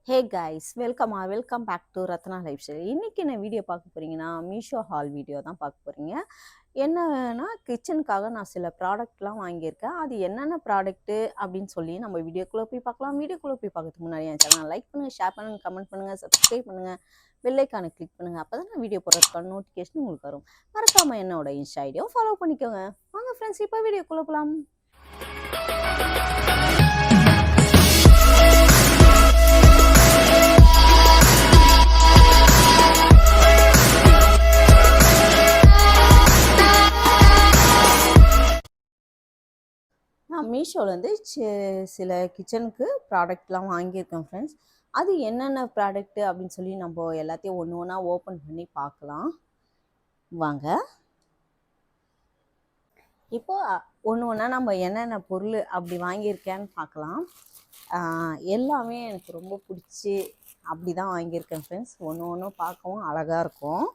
Hey guys, welcome back to Ratna lifestyle. இன்றைக்கி என்ன video பார்க்க போகிறீங்கன்னா, மீஷோ ஹால் வீடியோ தான் பார்க்க போகிறீங்க. என்னன்னா, கிச்சனுக்காக நான் சில ப்ராடக்ட்லாம் வாங்கியிருக்கேன். அது என்னென்ன ப்ராடக்ட்டு அப்படின்னு சொல்லி நம்ம வீடியோக்குள்ளே போய் பார்க்கலாம். வீடியோக்குள்ளே போய் பார்க்கறதுக்கு முன்னாடி என் சேனல் லைக் பண்ணுங்கள், ஷேர் பண்ணுங்கள், கமெண்ட் பண்ணுங்கள், சப்ஸ்கிரைப் பண்ணுங்கள், பெல் ஐக்கானை கிளிக் பண்ணுங்கள். அப்போ தான் நான் வீடியோ போடுறதுக்கான நோட்டிஃபிகேஷன் உங்களுக்கு வரும். மறக்காமல் என்னோட இன்ஸ்டா ஐடியோ ஃபாலோ பண்ணிக்கோங்க. வாங்க ஃப்ரெண்ட்ஸ், இப்போ வீடியோக்குள்ளே போகலாம். நான் மீஷோலேருந்து சில கிச்சனுக்கு ப்ராடக்ட்லாம் வாங்கியிருக்கேன் ஃப்ரெண்ட்ஸ். அது என்னென்ன ப்ராடக்ட்டு அப்படின்னு சொல்லி நம்ம எல்லாத்தையும் ஒன்று ஒன்றா ஓப்பன் பண்ணி பார்க்கலாம் வாங்க. இப்போ ஒன்று ஒன்றா நம்ம என்னென்ன பொருள் அப்படி வாங்கியிருக்கேன்னு பார்க்கலாம். எல்லாமே எனக்கு ரொம்ப பிடிச்சி அப்படி தான் வாங்கியிருக்கேன் ஃப்ரெண்ட்ஸ். ஒன்று ஒன்றும் பார்க்கவும் அழகாக இருக்கும்.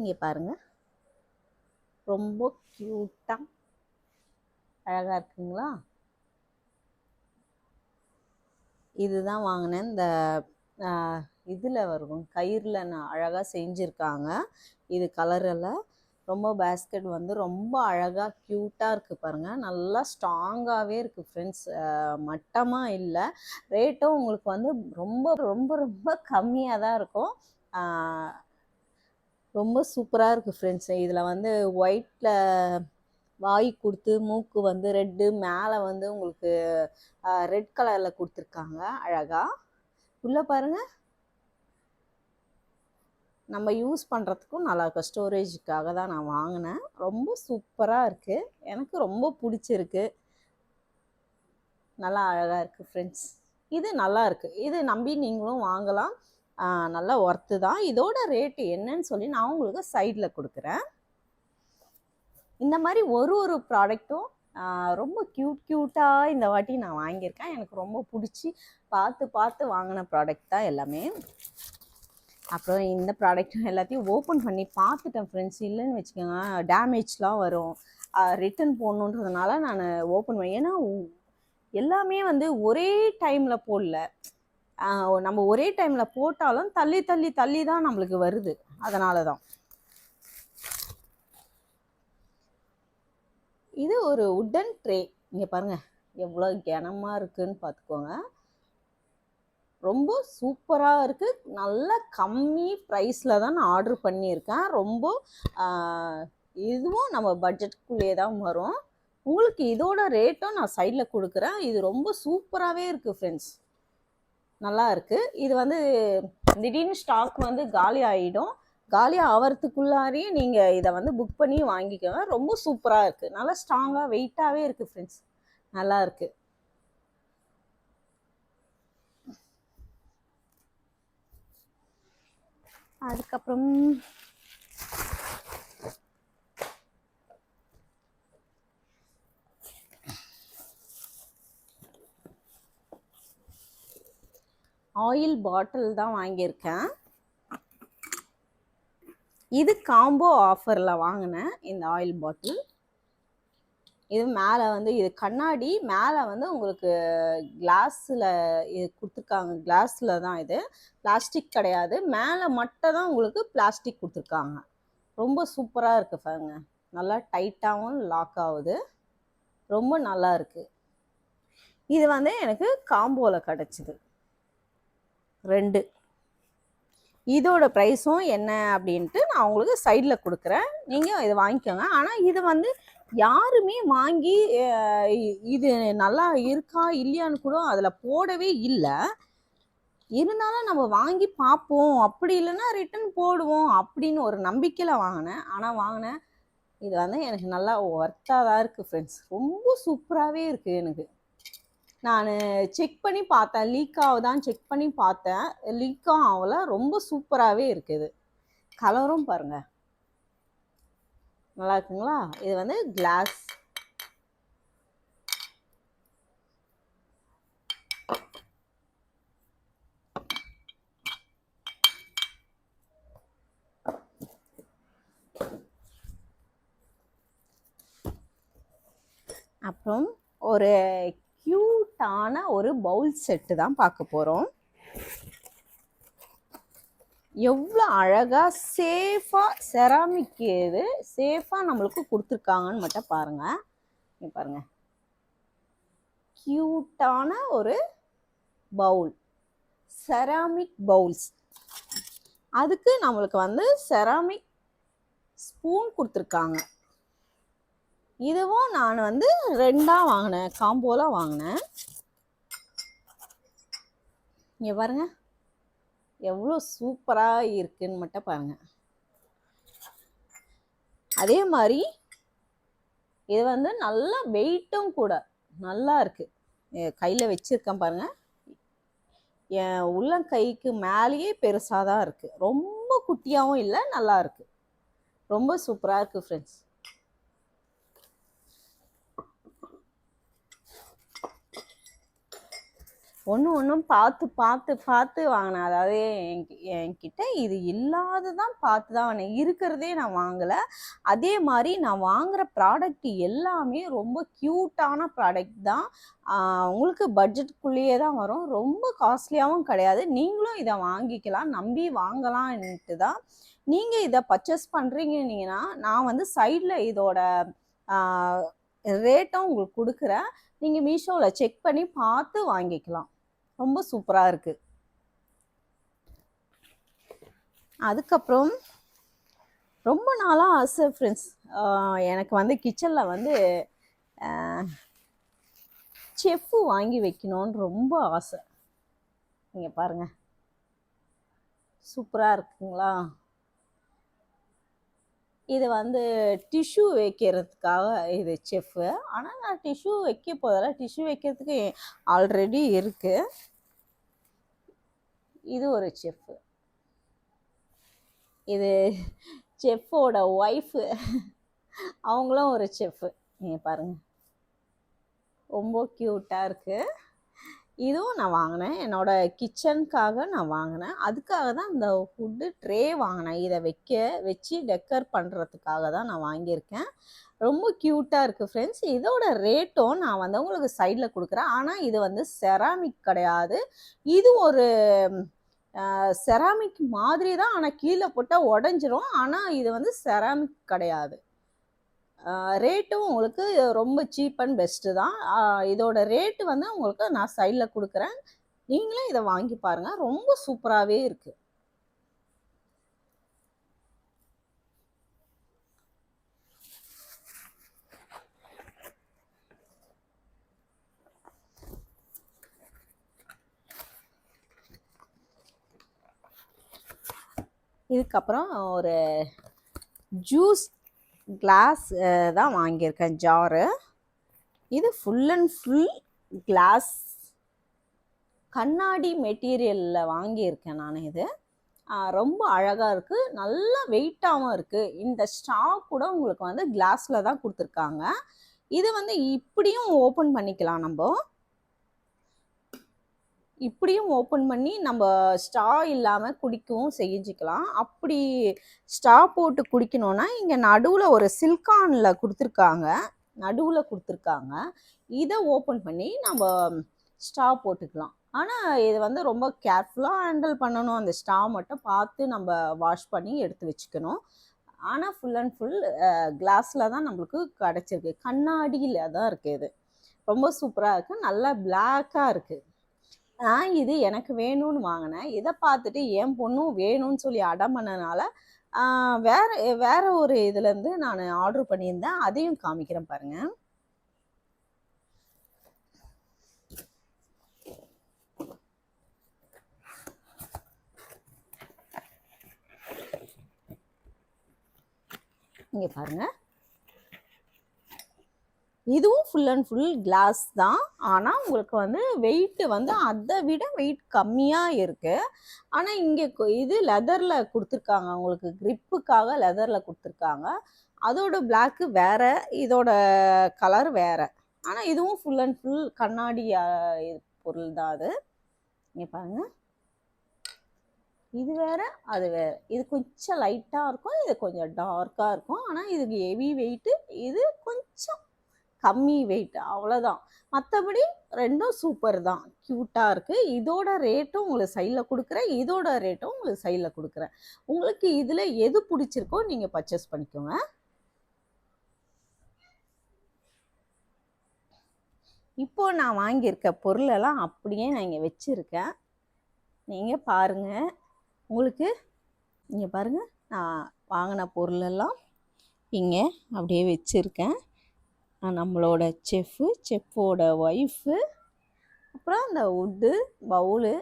இங்கே பாருங்கள், ரொம்ப க்யூட்டாக அழகாக இருக்குங்களா? இதுதான் வாங்கினேன். இந்த இதில் வரும் கயிறில் நான் அழகாக செஞ்சுருக்காங்க. இது கலரில் ரொம்ப பேஸ்கெட் வந்து ரொம்ப அழகாக க்யூட்டாக இருக்குது பாருங்கள். நல்லா ஸ்ட்ராங்காகவே இருக்குது ஃப்ரெண்ட்ஸ். மட்டமாக இல்லை. ரேட்டும் உங்களுக்கு வந்து ரொம்ப ரொம்ப ரொம்ப கம்மியாக தான் இருக்கும். ரொம்ப சூப்பராக இருக்குது ஃப்ரெண்ட்ஸ். இதில் வந்து ஒயிட்டில் வாய் கொடுத்து மூக்கு வந்து ரெட்டு, மேலே வந்து உங்களுக்கு ரெட் கலரில் கொடுத்துருக்காங்க அழகாக. உள்ளே பாருங்கள், நம்ம யூஸ் பண்ணுறதுக்கும் நல்லாயிருக்கும். ஸ்டோரேஜுக்காக தான் நான் வாங்கினேன். ரொம்ப சூப்பராக இருக்குது, எனக்கு ரொம்ப பிடிச்சிருக்கு. நல்லா அழகாக இருக்குது ஃப்ரெண்ட்ஸ். இது நல்லா இருக்குது. இது நம்பி நீங்களும் வாங்கலாம். நல்லா ஒர்த்து தான். இதோட ரேட்டு என்னன்னு சொல்லி நான் உங்களுக்கு சைடில் கொடுக்குறேன். இந்த மாதிரி ஒரு ப்ராடக்ட்டும் ரொம்ப க்யூட்டாக இந்த வாட்டி நான் வாங்கியிருக்கேன். எனக்கு ரொம்ப பிடிச்சி பார்த்து வாங்கின ப்ராடக்ட் தான் எல்லாமே. அப்புறம் இந்த ப்ராடக்ட்டும் எல்லாத்தையும் ஓப்பன் பண்ணி பார்த்துட்டேன் ஃப்ரெண்ட்ஸ். இல்லைன்னு வச்சுக்கோங்க, டேமேஜ்லாம் வரும். ரிட்டன் போடணுன்றதுனால நான் ஓப்பன் பண்ணி, ஏன்னா எல்லாமே வந்து ஒரே டைமில் போடல. நம்ம ஒரே டைமில் போட்டாலும் தள்ளி தான் நம்மளுக்கு வருது. அதனால தான். இது ஒரு உட்டன் ட்ரே. இங்கே பாருங்கள் எவ்வளோ கனமாக இருக்குதுன்னு பார்த்துக்கோங்க. ரொம்ப சூப்பராக இருக்குது. நல்ல கம்மி ப்ரைஸில் தான் நான் ஆர்டர் பண்ணியிருக்கேன். ரொம்ப இதுவும் நம்ம பட்ஜெட்டுக்குள்ளே தான் வரும். உங்களுக்கு இதோட ரேட்டும் நான் சைடில் கொடுக்குறேன். இது ரொம்ப சூப்பராகவே இருக்குது ஃப்ரெண்ட்ஸ். நல்லா இருக்குது. இது வந்து திடீர்னு ஸ்டாக் வந்து காலி ஆகிடும். காலி ஆகிறதுக்குள்ளாரையே நீங்கள் இதை வந்து புக் பண்ணி வாங்கிக்கோங்க. ரொம்ப சூப்பராக இருக்குது. நல்லா ஸ்ட்ராங்காக வெயிட்டாகவே இருக்குது ஃப்ரெண்ட்ஸ். நல்லா இருக்குது. அதுக்கப்புறம் ஆயில் பாட்டில் தான் வாங்கியிருக்கேன். இது காம்போ ஆஃபரில் வாங்கினேன் இந்த ஆயில் பாட்டில். இது மேலே வந்து இது கண்ணாடி, மேலே வந்து உங்களுக்கு கிளாஸில் இது கொடுத்துருக்காங்க. கிளாஸில் தான், இது பிளாஸ்டிக் கிடையாது. மேலே மட்டும் தான் உங்களுக்கு பிளாஸ்டிக் கொடுத்துருக்காங்க. ரொம்ப சூப்பராக இருக்குது பாருங்க. நல்லா டைட்டாகவும் லாக் ஆகுது. ரொம்ப நல்லா இருக்குது. இது வந்து எனக்கு காம்போவில் கிடச்சிது 2. இதோட ப்ரைஸும் என்ன அப்படின்ட்டு நான் உங்களுக்கு சைடில் கொடுக்குறேன். நீங்கள் இதை வாங்கிக்கோங்க. ஆனால் இது வந்து யாருமே வாங்கி இது நல்லா இருக்கா இல்லையான்னு கூட அதில் போடவே இல்லை. இருந்தாலும் நம்ம வாங்கி பார்ப்போம், அப்படி இல்லைன்னா ரிட்டன் போடுவோம் அப்படின்னு ஒரு நம்பிக்கையில் வாங்கினேன். ஆனால் வாங்கினேன். இது வந்து எனக்கு நல்லா ஒர்த்தாக தான் இருக்குது ஃப்ரெண்ட்ஸ். ரொம்ப சூப்பராகவே இருக்குது. எனக்கு நான் செக் பண்ணி பார்த்தேன், லீக் ஆகுதான்னு செக் பண்ணி பார்த்தேன். லீக்கும் ஆகல. ரொம்ப சூப்பராகவே இருக்குது. கலரும் பாருங்கள் நல்லா இருக்குங்களா? இது வந்து கிளாஸ். அப்புறம் ஒரு க்யூட்டான ஒரு பவுல் செட்டு தான் பார்க்க போகிறோம். எவ்வளோ அழகாக சேஃபாக செராமிக் இது சேஃபாக நம்மளுக்கு கொடுத்துருக்காங்கன்னு மட்டும் பாருங்கள். இங்கே பாருங்கள், க்யூட்டான ஒரு பவுல், செராமிக் பவுல்ஸ். அதுக்கு நம்மளுக்கு வந்து செராமிக் ஸ்பூன் கொடுத்துருக்காங்க. இதுவும் நான் வந்து 2ஆக வாங்கினேன், காம்போலாம் வாங்கினேன். இங்கே பாருங்க எவ்வளோ சூப்பராக இருக்குன்னு மட்டும் பாருங்க. அதே மாதிரி இது வந்து நல்ல வெயிட்டும் கூட நல்லா இருக்கு. கையில் வச்சிருக்கேன் பாருங்க, என் உள்ளங்கைக்கு மேலேயே பெருசாக தான் இருக்குது. ரொம்ப குட்டியாகவும் இல்லை, நல்லா இருக்கு, ரொம்ப சூப்பராக இருக்குது ஃப்ரெண்ட்ஸ். ஒன்றும் பார்த்து பார்த்து பார்த்து வாங்கினேன். அதாவது என்கிட்ட இது இல்லாததான் பார்த்து தான் வாங்கினேன், இருக்கிறதே நான் வாங்கலை. அதே மாதிரி நான் வாங்குகிற ப்ராடக்ட் எல்லாமே ரொம்ப க்யூட்டான ப்ராடக்ட் தான். உங்களுக்கு பட்ஜெட்டுக்குள்ளேயே தான் வரும், ரொம்ப காஸ்ட்லியாகவும் கிடையாது. நீங்களும் இதை வாங்கிக்கலாம், நம்பி வாங்கலான்ட்டு தான். நீங்கள் இதை பர்ச்சேஸ் பண்ணுறீங்கன்னா நான் வந்து சைடில் இதோட ரேட்டும் உங்களுக்கு கொடுக்குறேன். நீங்கள் மீஷோவில் செக் பண்ணி பார்த்து வாங்கிக்கலாம், ரொம்ப சூப்பராக இருக்குது. அதுக்கப்புறம் ரொம்ப நாளாக ஆசை ஃப்ரெண்ட்ஸ், எனக்கு வந்து கிச்சனில் வந்து செஃப்பு வாங்கி வைக்கணும்னு ரொம்ப ஆசை. நீங்கள் பாருங்கள், சூப்பராக இருக்குங்களா? இது வந்து டிஷ்யூ வைக்கிறதுக்காக இது செஃப்பு. ஆனால் நான் டிஷ்யூ வைக்க போதில்லை, டிஷ்யூ வைக்கிறதுக்கு ஆல்ரெடி இருக்குது. இது ஒரு செஃப்பு, இது செஃப்போட ஒய்ஃபு, அவங்களும் ஒரு செஃப்பு. நீங்கள் பாருங்கள், ரொம்ப க்யூட்டாக இருக்குது. இதுவும் நான் வாங்கினேன், என்னோட கிச்சனுக்காக நான் வாங்கினேன். அதுக்காக தான் இந்த ஃபுட்டு ட்ரே வாங்கினேன். இதை வச்சு டெக்கர் பண்ணுறதுக்காக தான் நான் வாங்கியிருக்கேன். ரொம்ப க்யூட்டாக இருக்குது ஃப்ரெண்ட்ஸ். இதோட ரேட்டும் நான் வந்து உங்களுக்கு சைடில் கொடுக்குறேன். ஆனால் இது வந்து செராமிக் கிடையாது, இது ஒரு செராமிக் மாதிரி தான். ஆனால் கீழே போட்டால் உடஞ்சிரும். ஆனால் இது வந்து செராமிக் கிடையாது. ரேட்டும் உங்களுக்கு ரொம்ப சீப் அண்ட் பெஸ்ட்டு தான். இதோட ரேட்டு வந்து உங்களுக்கு நான் சைடில் கொடுக்குறேன், நீங்களும் இதை வாங்கி பாருங்கள், ரொம்ப சூப்பராகவே இருக்குது. இதுக்கப்புறம் ஒரு ஜூஸ் கிளாஸ் தான் வாங்கியிருக்கேன், ஜாரு. இது ஃபுல் அண்ட் ஃபுல் கிளாஸ் கண்ணாடி மெட்டீரியலில் வாங்கியிருக்கேன் நான். இது ரொம்ப அழகாக இருக்குது, நல்ல வெயிட்டாகவும் இருக்குது. இந்த ஸ்ட்ரா கூட உங்களுக்கு வந்து கிளாஸில் தான் கொடுத்துருக்காங்க. இது வந்து இப்படியும் ஓப்பன் பண்ணிக்கலாம், நம்ம இப்படியும் ஓப்பன் பண்ணி நம்ம ஸ்ட்ரா இல்லாமல் குடிக்கவும் செஞ்சுக்கலாம். அப்படி ஸ்ட்ரா போட்டு குடிக்கணும்னா இங்கே நடுவில் ஒரு சில்கானில் கொடுத்துருக்காங்க, இதை ஓப்பன் பண்ணி நம்ம ஸ்ட்ரா போட்டுக்கலாம். ஆனால் இது வந்து ரொம்ப கேர்ஃபுல்லாக ஹேண்டில் பண்ணணும், அந்த ஸ்ட்ரா மட்டும் பார்த்து நம்ம வாஷ் பண்ணி எடுத்து வச்சுக்கணும். ஆனால் ஃபுல் அண்ட் ஃபுல் கிளாஸில் தான் நம்மளுக்கு கிடச்சிருக்கு, கண்ணாடியில் தான் இருக்குது. இது ரொம்ப சூப்பராக இருக்குது, நல்லா பிளாக்காக இருக்குது. நான் இது எனக்கு வேணும்னு வாங்கினேன். இதை பார்த்துட்டு என் பொண்ணும் வேணும்னு சொல்லி அடம் பண்ணனால வேற ஒரு இதுலேருந்து நான் ஆர்டர் பண்ணியிருந்தேன், அதையும் காமிக்கிறேன் பாருங்கள். இங்கே பாருங்கள், இதுவும் ஃபுல் அண்ட் ஃபுல் கிளாஸ் தான். ஆனால் உங்களுக்கு வந்து வெயிட்டு வந்து அதை விட வெயிட் கம்மியாக இருக்குது. ஆனால் இங்கே இது லெதரில் கொடுத்துருக்காங்க, உங்களுக்கு க்ரிப்புக்காக லெதரில் கொடுத்துருக்காங்க. அதோட பிளாக்கு வேறு, இதோட கலர் வேறு. ஆனால் இதுவும் ஃபுல் அண்ட் ஃபுல் கண்ணாடி பொருள் தான் அது. இங்கே பாருங்கள், இது வேறு அது வேறு. இது கொஞ்சம் லைட்டாக இருக்கும், இது கொஞ்சம் டார்க்காக இருக்கும். ஆனால் இதுக்கு ஹெவி வெயிட்டு, இது கொஞ்சம் கம்மி வெயிட் அவ்வளோதான். மற்றபடி ரெண்டும் சூப்பர் தான், க்யூட்டாக இருக்குது. இதோட ரேட்டும் உங்களுக்கு சைடில் கொடுக்குறேன், இதோட ரேட்டும் உங்களுக்கு சைடில் கொடுக்குறேன். உங்களுக்கு இதில் எது பிடிச்சிருக்கோ நீங்கள் பர்ச்சேஸ் பண்ணிக்கோங்க. இப்போது நான் வாங்கியிருக்க பொருளெல்லாம் அப்படியே நான் இங்கே வச்சுருக்கேன். நீங்கள் பாருங்கள். உங்களுக்கு இங்கே பாருங்கள், நான் வாங்கின பொருளெல்லாம் இங்கே அப்படியே வச்சுருக்கேன். நம்மளோட செஃப்போட ஒய்ஃபு, அப்புறம் அந்த உட்டு பவுலு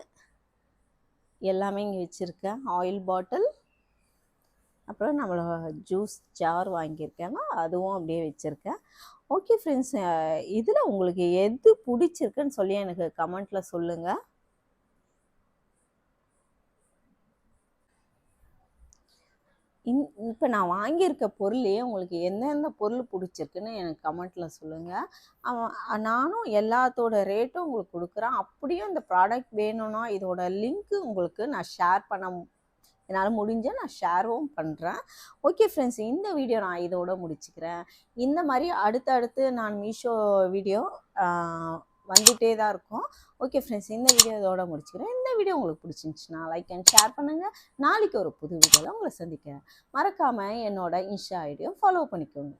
எல்லாமே இங்கே வச்சுருக்கேன். ஆயில் பாட்டில், அப்புறம் நம்மளோட ஜூஸ் ஜார் வாங்கியிருக்கேன்னா அதுவும் அப்படியே வச்சுருக்கேன். ஓகே ஃப்ரெண்ட்ஸ், இதில் உங்களுக்கு எது பிடிச்சிருக்குன்னு சொல்லி எனக்கு கமெண்ட்டில் சொல்லுங்கள். இப்போ நான் வாங்கியிருக்க பொருளையே உங்களுக்கு எந்தெந்த பொருள் பிடிச்சிருக்குன்னு எனக்கு கமெண்ட்டில் சொல்லுங்கள். நானும் எல்லாத்தோட ரேட்டும் உங்களுக்கு கொடுக்குறேன். அப்படியும் இந்த ப்ராடக்ட் வேணும்னா இதோட லிங்க்கு உங்களுக்கு நான் ஷேர் பண்ண என்னால் முடிஞ்சால் நான் ஷேரும் பண்ணுறேன். ஓகே ஃப்ரெண்ட்ஸ், இந்த வீடியோ நான் இதோட முடிச்சுக்கிறேன். இந்த மாதிரி அடுத்தடுத்து நான் மீஷோ வீடியோ வந்துகிட்டே தான் இருக்கும். ஓகே ஃப்ரெண்ட்ஸ், இந்த வீடியோ இதோட முடிச்சுக்கிறேன். இந்த வீடியோ உங்களுக்கு பிடிச்சிருந்துச்சுன்னா லைக் அண்ட் ஷேர் பண்ணுங்கள். நாளைக்கு ஒரு புது வீடியோவில் உங்களை சந்திக்கிறேன். மறக்காமல் என்னோட இன்ஸ்டா ஐடியும் ஃபாலோ பண்ணிக்கோங்க.